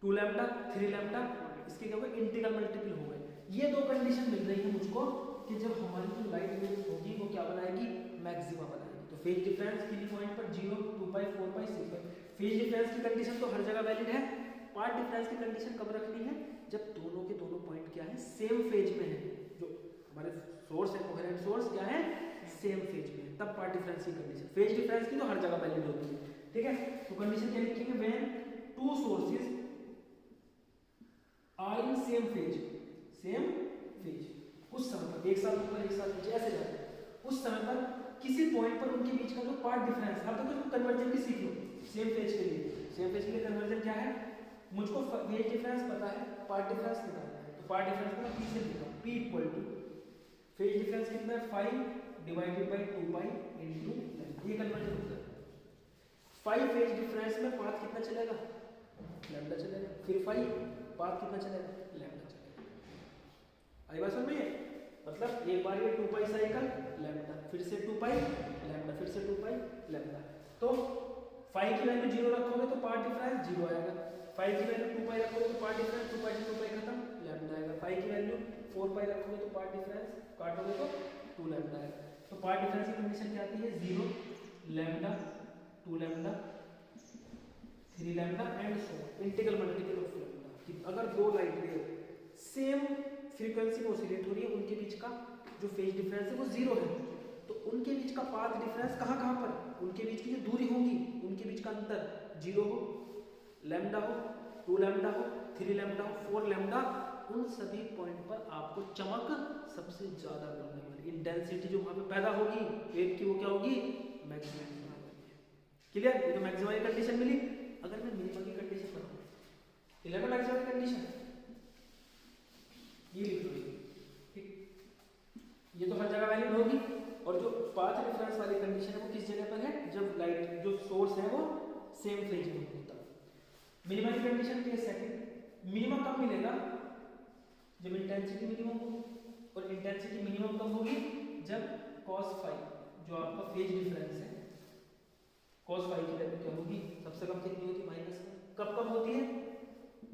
2 लैम्डा 3 लैम्डा, इसके क्या हुआ इंटीग्रल मल्टीपल हो गए। ये दो कंडीशन मिल रही है मुझको कि जब हमारी जो लाइट वेव होगी वो क्या बनाएगी मैक्सिमा बनाएगी। तो फेज डिफरेंस किसी पॉइंट पर 0, 2 पाई, 4 पाई, 6 पाई, फेज डिफरेंस की कंडीशन तो हर जगह वैलिड है। पाथ डिफरेंस की कंडीशन कब रखनी है जब दोनों के दोनों पॉइंट क्या है सेम फेज में है, जो हमारे सोर्स है कोहेरेंट सोर्स क्या है सेम फेज में है, तब पाथ डिफरेंस की कंडीशन। फेज डिफरेंस की तो हर जगह वैलिड होती है, ठीक है। तो कंडीशन क्या लिखेंगे when two sources are in same phase, same phase, उस समय पर एक साथ ऊपर एक साथ नीचे ऐसे जाते हैं, उस समय पर किसी पॉइंट पर उनके बीच का जो पाथ डिफरेंस, अब देखो तुम कन्वर्जन भी सीख लो सेम फेज के लिए। सेम फेज के लिए कन्वर्जन क्या है, मुझको फेज डिफरेंस पता है, पाथ डिफरेंस निकालना है, तो पाथ डिफरेंस को मैं p से लिखता हूं, p equal to phase difference कितना है 5 divided by 2 pi into lambda, ये कन्वर्जन होता है। 5 फेज डिफरेंस में पाथ कितना चलेगा लैम्डा चलेगा, फिर 5 पाथ कितना चलेगा लैम्डा चलेगा। आई बात समझ में, मतलब एक बार ये 2 पाई साइकिल लैम्डा, फिर से 2 पाई लैम्डा, फिर से 2 पाई लैम्डा। तो 5 की वैल्यू 0 रखोगे तो पाथ डिफरेंस 0 आएगा, 5 की वैल्यू 2 पाई रखोगे तो पाथ डिफरेंस 2 पाई से 2 पाई खत्म लैम्डा आएगा, 5 की वैल्यू 4 पाई रखोगे तो पाथ डिफरेंस काटोगे तो 2 लैम्डा आएगा। तो पाथ डिफरेंस की कंडीशन क्या आती है 0 lambda 2 lambda 3 lambda and so integral multiple of lambda, कि अगर दो लाइट वेव सेम फ्रीक्वेंसी में ऑसिलेट हो रही है, उनके बीच का जो फेज डिफरेंस है वो 0 है, तो उनके बीच का पाथ डिफरेंस कहाँ पर, उनके बीच की जो दूरी होगी उनके बीच का अंतर 0 हो, लैम्डा हो, 2 लैम्डा हो, 3 लैम्डा हो, 4 लैम्डा, उन सभी पॉइंट पर आपको चमक सबसे ज्यादा मिलने वाली, इंटेंसिटी जो वहां पे पैदा होगी वेव की वो क्या होगी मैक्सिमम। क्लियर, ये तो मैक्सिमम की कंडीशन मिली। अगर मैं मिनिमम की कंडीशन बताऊं, क्लियर है मैक्सिमम की कंडीशन, ये लिख लो ठीक, ये तो हर जगह वैलिड होगी। और जो पाथ डिफरेंस वाली कंडीशन है वो किस जगह पर है, जब लाइट जो सोर्स है वो सेम फेज में होता है। मिनिमम की कंडीशन क्या है सेकंड, मिनिमम कब मिलेगा जब इंटेंसिटी मिनिमम होगी, और इंटेंसिटी मिनिमम कब होगी जब cos फाई जो आपका फेज डिफरेंस है cos फाई की वैल्यू क्या होगी सबसे कम कितनी होती है -1, कब कब होती है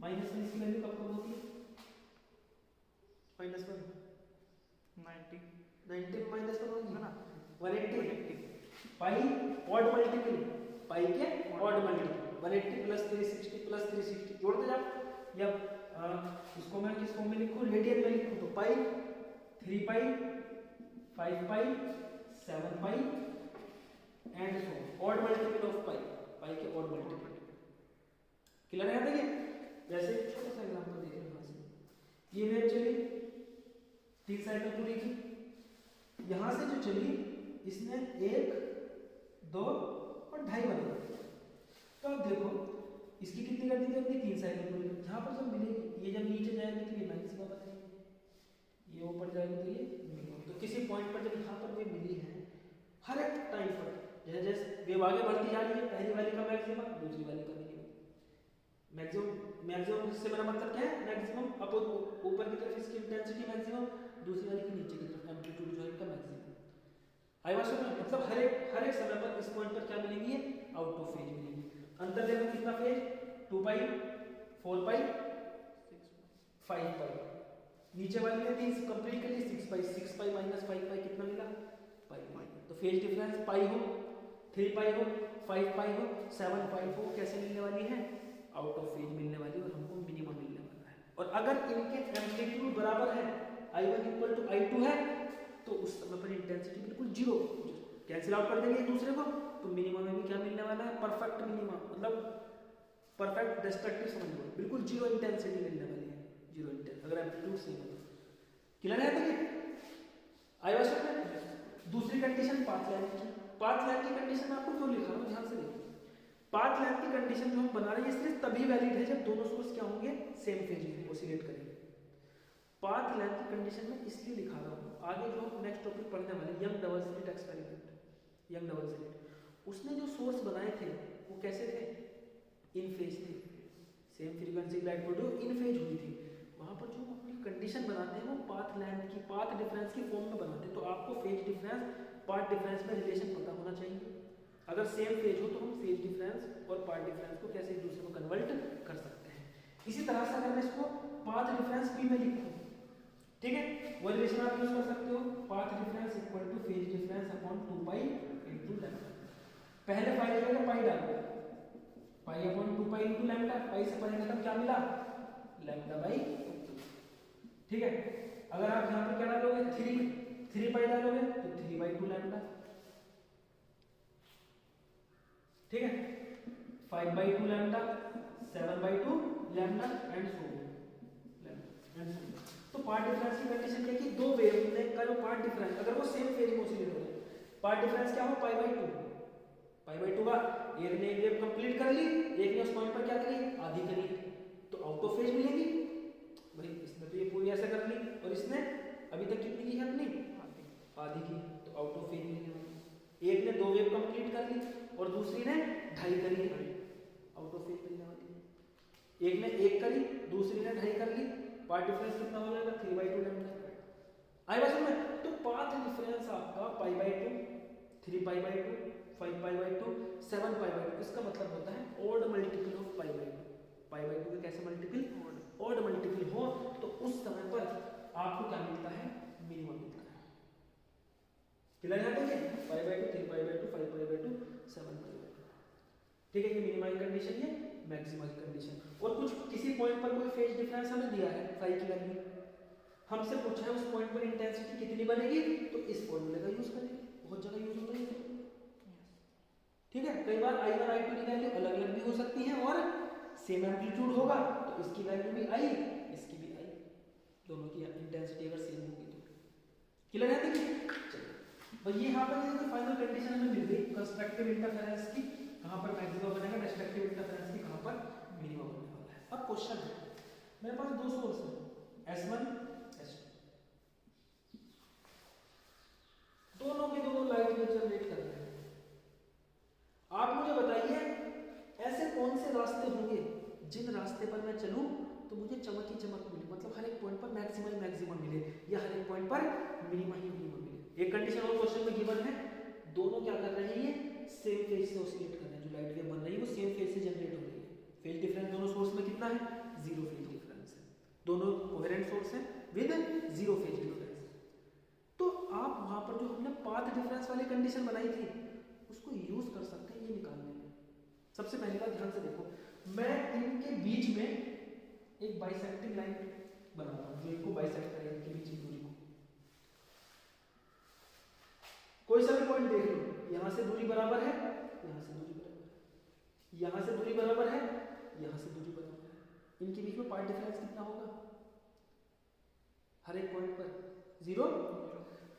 -1, इसकी वैल्यू कब कब होती है -1 90 -1 होगी ना 180 पाई ऑड मल्टीपल, पाई के ऑड मल्टीपल 180 प्लस 360 प्लस 360 जोड़ते जाओ, या इसको मैं किस फॉर्म में लिखूं रेडियन में लिखूं तो pi 3 pi 5 pi 7 pi and so odd multiple of pi, pi के ऑड मल्टीपल। क्लियर है? देखिए जैसे छोटा सा एग्जांपल देख लो, यहां से ये वेव चली 3 साइकिल पूरी की, यहां से जो चली इसने 1 2 और 2.5 बना, तो अब देखो इसकी कितनी कर दी थी अपनी 3 साइकिल पूरी, यहाँ पर जब मिलेगी ये जब नीचे जाएगी तो ये मैक्सिमम बनेगी, ये ऊपर जाएगी तो ये मिनिमम। तो किसी पॉइंट पर जब यहाँ पर वे मिली है हर एक टाइम पर जैसे जैसे वेव आगे बढ़ती जा रही है, पहली वाली का मैक्सिमम दूसरी वाली का मिनिमम, मैक्सिमम से मेरा मतलब क्या है मैक्सिमम अप ऊपर की तरफ इसकी इंटेंसिटी मैक्सिमम, दूसरी वाली की नीचे की तरफ एम्पलीट्यूड जो है इनका मैक्सिमम। आई वाज मतलब हर एक समय पर इस पॉइंट पर क्या मिलेगी आउट ऑफ फेज मिलेगी। अंतर देखो कितना फेज 2 पाई 4 पाई 5 पाई, नीचे वाली ने 3 कंप्लीट कर ली 6 पाई माइनस 5 पाई कितना मिला पाई। तो फेज डिफरेंस पाई हो 3 पाई हो 5 पाई हो 7 पाई हो कैसे मिलने वाली है आउट ऑफ फेज मिलने वाली, और हमको मिनिमम मिलने वाला है। और अगर इनके एम्पलीट्यूड बराबर है I1 इक्वल टू I2 है तो उस समय पर इंटेंसिटी बिल्कुल 0 कैंसिल आउट कर देंगे एक दूसरे को, तो मिनिमम में भी क्या मिलने वाला है परफेक्ट मिनिमम, मतलब परफेक्ट डिस्ट्रक्टिव समझ लो बिल्कुल 0 इंटेंसिटी मिलने वाली है, 0 इंटेंसिटी अगर एम्पलीट्यूड सेम है। क्लियर है? देखिए आई वाज दूसरी कंडीशन पाथ लेंथ की। पाथ लेंथ की कंडीशन आपको क्यों लिखा रहा हूँ, ध्यान से देखो। पाथ लेंथ की कंडीशन जो हम बना रहे हैं सिर्फ तभी वैलिड है जब दोनों सोर्स क्या होंगे, सेम फेज में ऑसिलेट करेंगे। पाथ लेंथ की कंडीशन में इसलिए लिखा रहा हूँ, आगे जो हम नेक्स्ट टॉपिक पढ़ने वाले young double slit experiment, young double slit, उसने जो सोर्स बनाए थे वो कैसे थे, इन फेज थे, same frequency light produce in phase हुई थी। वहाँ पर जो हम अपनी कंडीशन बनाते हैं वो पाथ लेंथ की, पाथ डिफरेंस की फॉर्म में बनाते हैं। तो आपको फेज डिफरेंस पाथ डिफरेंस में रिलेशन पता होना चाहिए। अगर सेम फेज हो तो हम फेज डिफरेंस और पाथ डिफरेंस को कैसे एक दूसरे में कन्वर्ट कर सकते हैं। इसी तरह से अगर मैं इसको पाथ डिफरेंस p में लिखूं, ठीक है, वो रिलेशन आप यूज कर सकते हो, path difference equal to phase difference upon 2 pi into lambda. पहले पाई जगह पाई डालो, pi upon 2 pi into lambda, pi से पाई मतलब क्या मिला, लैम्डा बाई 2, ठीक है। अगर आप यहां पे क्या डालोगे 3 पाई डालोगे तो 3 बाई 2 लैम्डा, ठीक है, 5 by 2 lambda, 7 by 2 lambda and so lambda. तो पार्ट डिफरेंस की कंडीशन क्या कि दो वेवलेंथ का जो पार्ट डिफरेंस अगर वो सेम फेज में ऑसिलेट हो रहे हैं, पार्ट डिफरेंस क्या हो, पाई बाई 2 का एक ने वेव कंप्लीट कर ली, एक ने उस पॉइंट पर क्या करी, आधी करी, तो आउट ऑफ फेज मिलेगी भाई। इसने तो ये पूरी ऐसे कर ली और इसने अभी तक कितनी की है अपनी, आधी की, तो आउट ऑफ फेज मिलने वाली। एक ने 2 वेव कंप्लीट कर ली और दूसरी ने 2.5 करी, आउट ऑफ फेज मिलने वाली है। एक ने 1 करी, दूसरी ने 2.5 कर ली, पाथ डिफरेंस कितना हो जाएगा 3 बाई 2 लैम्डा। आई बात समझ। तो पाथ डिफरेंस आपका pi by 2, 3 pi by 2, 5 pi by 2, 7 pi by 2, इसका मतलब होता है odd multiple of pi by 2। Pi by 2 के कैसे मल्टीपल, ऑड मल्टीपल हो तो उस समय पर आपको क्या मिलता है, मिनिमम मिलता है। क्लियर है देखिए, pi by 2, 3 pi by 2, 5 pi by 2, 7 pi by 2, ठीक है। ये मिनिमम कंडीशन, ये मैक्सिमम कंडीशन। और कुछ किसी पॉइंट पर कोई फेज डिफरेंस हमें दिया है फाई की वैल्यू, हमसे पूछा है उस पॉइंट पर इंटेंसिटी कितनी बनेगी, तो इस फॉर्मूले का यूज करेंगे, बहुत जगह यूज होता है, ठीक है। कई बार I1 I2 की वैल्यू अलग अलग भी हो सकती है और सेम एम्पलीट्यूड होगा तो इसकी वैल्यू भी I, इसकी भी I, दोनों की इंटेंसिटी अगर सेम होगी तो। क्लियर है देखिए, चलिए भाई ये यहाँ पर देखिए फाइनल कंडीशन हमें मिल गई कंस्ट्रक्टिव इंटरफेरेंस की, कहाँ पर मैक्सिमम बनेगा, डिस्ट्रक्टिव इंटरफेरेंस की कहाँ पर मिनिमम बनने वाला है। अब क्वेश्चन है, मेरे पास दो सोर्स है S1 S2, दोनों के दोनों लाइट वेव जनरेट कर रहे हैं। आप मुझे बताइए ऐसे कौन से रास्ते होंगे जिन रास्ते पर मैं चलूं तो मुझे चमक ही चमक मिले, मतलब हर एक पॉइंट पर मैक्सिमम मैक्सिमम मिले या हर एक पॉइंट पर मिनिमम ही मिनिमम मिले। एक कंडीशन और क्वेश्चन में गिवन है, दोनों क्या कर रहे हैं, ये सेम फेज से ऑसिलेट कर रहे हैं, जो लाइट वेव बन रही है वो सेम फेज से जनरेट हो रही है। फेज डिफरेंस दोनों सोर्स में कितना है, 0 फेज डिफरेंस है, दोनों कोहेरेंट सोर्स हैं विद 0 फेज डिफरेंस। तो आप वहां पर जो हमने पाथ डिफरेंस वाली कंडीशन बनाई थी उसको यूज कर सकते हैं ये निकालने में। सबसे पहली बात ध्यान से देखो, मैं इनके बीच में एक बाइसेक्टिंग लाइन बनाता हूं जो इनको बाइसेक्ट करे, इनके बीच की दूरी को। कोई सा भी पॉइंट देख लो, यहां से दूरी बराबर है, यहां से दूरी बराबर है, यहां से दूरी बराबर है, यहां से दूरी बराबर है, इनके बीच में पाथ डिफरेंस कितना होगा, हर एक पॉइंट पर 0।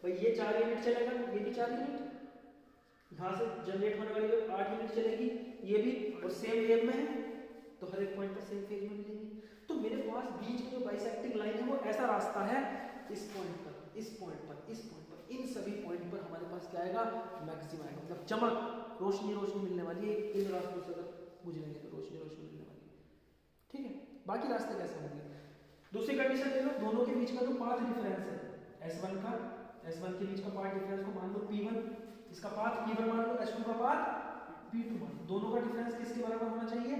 भाई ये 4 यूनिट चलेगा, ये भी 4 यूनिट, यहाँ से जनरेट होने वाली वेव 8 यूनिट चलेगी, ये भी, और सेम वेव में है तो हर एक पॉइंट पर सेम फेज में मिलेगी। तो मेरे पास बीच में जो बाइसेक्टिंग लाइन है वो ऐसा रास्ता है, इस पॉइंट पर, इस पॉइंट पर, इस पॉइंट पर, इन सभी पॉइंट पर हमारे पास क्या आएगा, मैक्सिमम आएगा, मतलब चमक, रोशनी रोशनी मिलने वाली है। इन रास्तों से अगर गुजरेंगे तो रोशनी रोशनी मिलने वाली है, ठीक है। बाकी रास्ते कैसे होंगे, दूसरी कंडीशन ले लो, दोनों के बीच का जो पाथ डिफरेंस है S1 का, S1 के बीच का पाथ डिफरेंस को मान लो P1, इसका पाथ P1 मान लो, S2 का पाथ P2 मान लो, दोनों का डिफरेंस किसके बराबर होना चाहिए,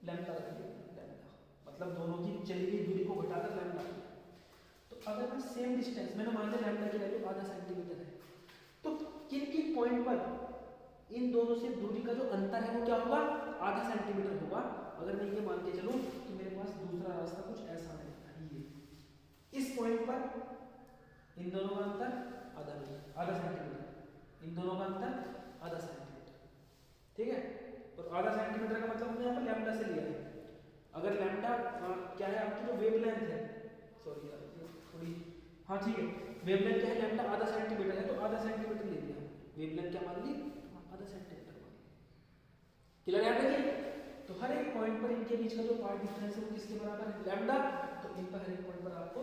लैम्डा रखिए, लैम्डा मतलब दोनों की चली गई दूरी को घटाकर लैम्डा। तो अगर मैं सेम डिस्टेंस, मैंने मान लिया लैम्डा की वैल्यू आधा सेंटीमीटर है, तो किन किन पॉइंट पर इन दोनों से दूरी का जो अंतर है वो क्या होगा, आधा सेंटीमीटर होगा। अगर मैं ये मान के चलूं तो मेरे पास दूसरा रास्ता कुछ ऐसा है, ये इस पॉइंट पर इन दोनों का अंतर आधा सेंटीमीटर, इन दोनों का अंतर आधा सेंटीमीटर, ठीक है। और आधा सेंटीमीटर का मतलब हमने यहाँ पर लैम्डा से लिया है। अगर लैम्डा क्या है आपकी जो वेवलेंथ है, सॉरी यार थोड़ी, हाँ ठीक है, वेवलेंथ क्या है लैम्डा, आधा सेंटीमीटर है तो आधा सेंटीमीटर ले लिया, वेवलेंथ क्या मान ली, आधा सेंटीमीटर मान ली। क्लियर याद रखिए। तो हर एक पॉइंट पर इनके बीच का जो पाथ डिफरेंस है वो किसके बराबर है, लैम्डा, तो इन पर हर एक पॉइंट पर आपको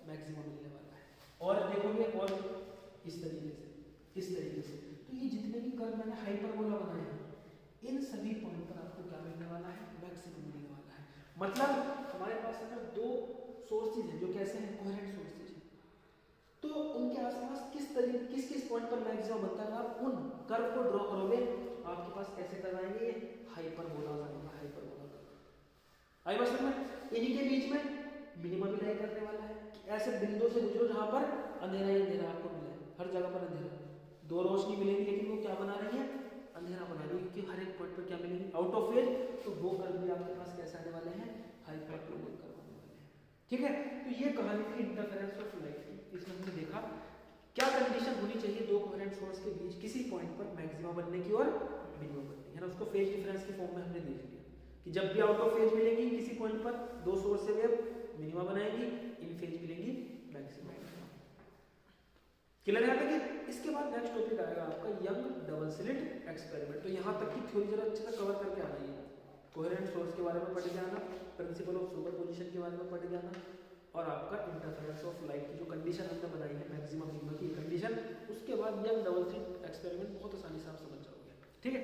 मैक्सिमम मिलने वाला है। और देखोगे और इस तरीके से, इस तरीके से, तो ये जितने भी कर्व मैंने हाइपरबोला बनाए हैं इन सभी पॉइंट पर आपको क्या मिलने वाला है, मैक्सिमम मिलने वाला है। मतलब हमारे पास अगर दो सोर्सेज हैं जो कैसे हैं, कोहेरेंट सोर्सेज हैं, तो उनके आसपास किस तरीके किस किस पॉइंट पर मैक्सिमम बनता है, आप उन कर्व को ड्रॉ करोगे तो आपके पास कैसे करवाएंगे, ये हाइपरबोला आएगा, हाइपरबोला कर्व। आई बात समझ में? इन्हीं के बीच में मिनिमम भी लाई करने वाला है कि ऐसे बिंदु से गुजरो जहां पर अंधेरा ही अंधेरा आपको मिले, हर जगह पर अंधेरा, दो रोशनी मिलेगी लेकिन वो क्या बना रही है, अंधेरा बना रही है, क्योंकि हर एक पॉइंट पर क्या मिलेगी, आउट ऑफ फेज, तो वो कर्व भी आपके पास कैसे आने वाले हैं, हाइपरबोलिक कर्व आने वाले हैं। ठीक है, तो ये कहानी थी इंटरफेरेंस ऑफ लाइट की। इसमें हमने देखा क्या कंडीशन होनी चाहिए दो कोहेरेंट सोर्स के बीच किसी पॉइंट पर मैक्सिमा बनने की और मिनिमम बनने की, है ना, उसको फेज डिफरेंस की फॉर्म में हमने देख लिया कि जब भी आउट ऑफ फेज मिलेंगी किसी पॉइंट पर दो सोर्स से वेव मिनिमा बनाएंगी, इन फेज मिलेंगी मैक्सिमा। क्लियर है कि इसके बाद नेक्स्ट टॉपिक आएगा आपका यंग डबल स्लिट एक्सपेरिमेंट। तो यहाँ तक की थ्योरी जरा अच्छे से कवर करके आना है, कोहेरेंट सोर्स के बारे में पढ़ के आना, प्रिंसिपल ऑफ सुपरपोजिशन के बारे में पढ़ के आना, और आपका इंटरफेरेंस ऑफ लाइट की जो कंडीशन हमने बनाई है मैक्सिमम मिनिमम की कंडीशन, उसके बाद यंग डबल स्लिट एक्सपेरिमेंट बहुत आसानी से आप समझ जाओगे। ठीक है।